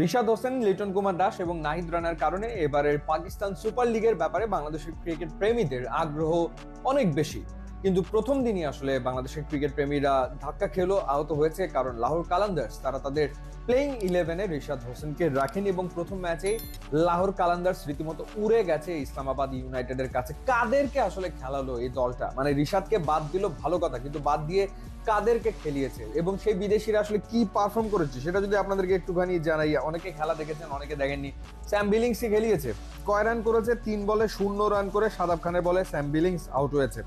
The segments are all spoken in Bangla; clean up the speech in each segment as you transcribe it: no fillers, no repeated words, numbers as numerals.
রিশাদ হোসেন, লিটন কুমার দাস এবং নাহিদ রানার কারণে এবারের পাকিস্তান সুপার লিগের ব্যাপারে বাংলাদেশের ক্রিকেট প্রেমীদের আগ্রহ অনেক বেশি। কিন্তু প্রথম দিনই আসলে বাংলাদেশের ক্রিকেট প্রেমীরা ধাক্কা খেলো, আহত হয়েছে, কারণ লাহোর কালান্দার্স তারা তাদের প্লেইং ইলেভেনে রিশাদ হোসেনকে রাখেনি এবং প্রথম ম্যাচে লাহোর কালান্দার্স রীতিমতো উড়ে গেছে ইসলামাবাদ ইউনাইটেডের কাছে। কাদেরকে আসলে খেলালো এই দলটা, মানে রিশাদকে বাদ দিল ভালো কথা, কিন্তু বাদ দিয়ে কাদেরকে খেলিয়েছে এবং সেই বিদেশিরা আসলে কি পারফর্ম করেছে সেটা যদি আপনাদেরকে একটুখানি জানাই। অনেকে খেলা দেখেছেন, অনেকে দেখেননি। স্যাম বিলিংসই খেলিয়েছে। কয় রান করেছে? 3 বলে 0 রান করে শাদাব খানের বলে স্যাম বিলিংস আউট হয়েছে।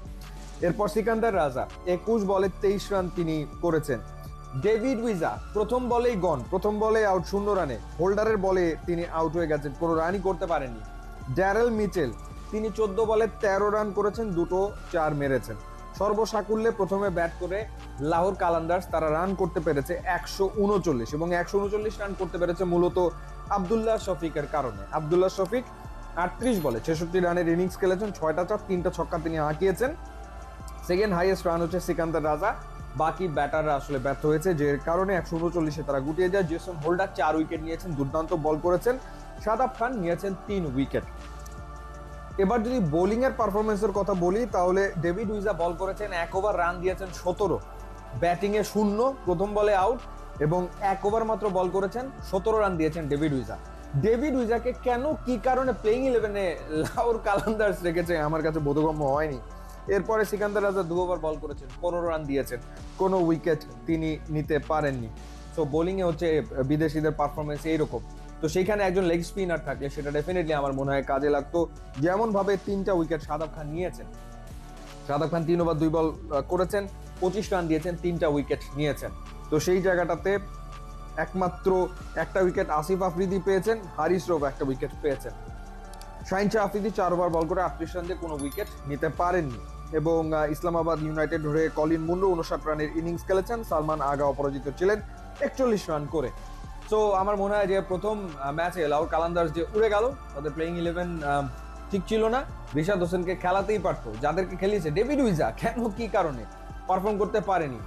এরপর সিকান্দার রাজা 21 বলে 23 রান তিনি করেছেন। ডেভিড উইজা প্রথম বলেই গন, প্রথম বলে আউট 0 রানে। হোল্ডারের বলে তিনি আউট হয়ে গেছেন, কোনো রানই করতে পারেননি। ড্যারেল মিচেল তিনি 14 বলে 13 রান করেছেন, দুটো 4 মেরেছেন। সর্বসাকুল্যে প্রথমে ব্যাট করে লাহোর কালান্দার্স তারা রান করতে পেরেছে 139 এবং 139 রান করতে পেরেছে মূলত আব্দুল্লাহ শফিকের কারণে। আব্দুল্লাহ শফিক 38 বলে 66 রানের ইনিংস খেলেছেন, 6টা চার 3টা ছক্কা তিনি হাঁকিয়েছেন। সেকেন্ড হাইয়েস্ট রান হচ্ছে সিকান্দার রাজা। বাকি ব্যাটাররা আসলে ব্যর্থ হয়েছে, যে কারণে 139-এ তারা গুটিয়ে যায়। জেসন হোল্ডার 4 উইকেট নিয়েছেন, দুর্দান্ত বল করেছেন। শাদাব খান নিয়েছেন 3 উইকেট। এবার যদি বোলিং এর পারফরমেন্সের কথা বলি, তাহলে ডেভিড উইজা বল করেছেন 1 ওভার, রান দিয়েছেন 17, ব্যাটিং এ 0, প্রথম বলে আউট এবং 1 ওভার মাত্র বল করেছেন, 17 রান দিয়েছেন ডেভিড উইজা। ডেভিড উইজাকে কেন, কি কারণে প্লেইং ইলেভেনে লাহোর কালান্দার্স রেখেছে আমার কাছে বোধগম্য হয়নি। এরপরে সিকান্দার রাজা 2 ওভার বল করেছেন, 15 রান দিয়েছেন, কোনো উইকেট তিনি নিতে পারেননি। তো বোলিং এ হচ্ছে বিদেশিদের পারফরমেন্স এইরকম। তো সেইখানে একজন লেগ স্পিনার থাকলে সেটা ডেফিনেটলি আমার মনে হয় কাজে লাগতো। যেমন ভাবে 3টা উইকেট শাদাব খান নিয়েছেন, শাদাব খান 3 ওভার 2 বল করেছেন, 25 রান দিয়েছেন, 3টা উইকেট নিয়েছেন। তো সেই জায়গাটাতে একমাত্র একটা উইকেট আসিফ আফ্রিদি পেয়েছেন, হারিস রৌফ একটা উইকেট পেয়েছেন। শাহিন শাহ আফ্রিদি 4 ওভার বল করে 38 রান দিয়ে কোনো উইকেট নিতে পারেননি। এবং ইসলামাবাদ ইউনাইটেড হয়ে কলিন মুন্ডু 59 রানের ইনিংস খেলেছেন, সালমান আগা অপরাজিত ছিলেন 41 রান করে। সো আমার মনে হয় যে প্রথম ম্যাচে লাহোর কালান্দার্স যে উড়ে গেল, তাদের প্লেইং ইলেভেন ঠিক ছিল না। রিশাদ হোসেনকে খেলাতেই পারতো, যাদেরকে খেলিয়েছে ডেভিড উইজা কেন কি কারণে পারফর্ম করতে পারেনি।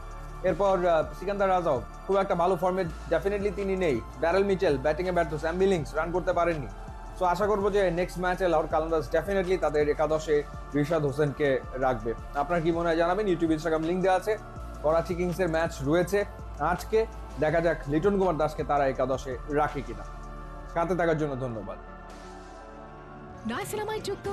এরপর সিকান্দার রাজাও খুব একটা ভালো ফর্মে ডেফিনেটলি তিনি নেই। ড্যারেল মিচেল ব্যাটিং এ ব্যর্থ, স্যাম বিলিংস রান করতে পারেননি। সো আশা করবো যে নেক্সট ম্যাচে লাহোর কালান্দার্স ডেফিনেটলি তাদের একাদশে রিশাদ হোসেনকে রাখবে। আপনার কি মনে হয় জানাবেন। ইউটিউব, ইনস্টাগ্রাম লিঙ্ক দেওয়া আছে। করাচি কিংসের ম্যাচ রয়েছে আজকে, দেখা যাক লিটন কুমার দাসকে তারা একাদশে রাখে কিনা। সাথে থাকার জন্য ধন্যবাদ। নাইসিনামাইড যুক্ত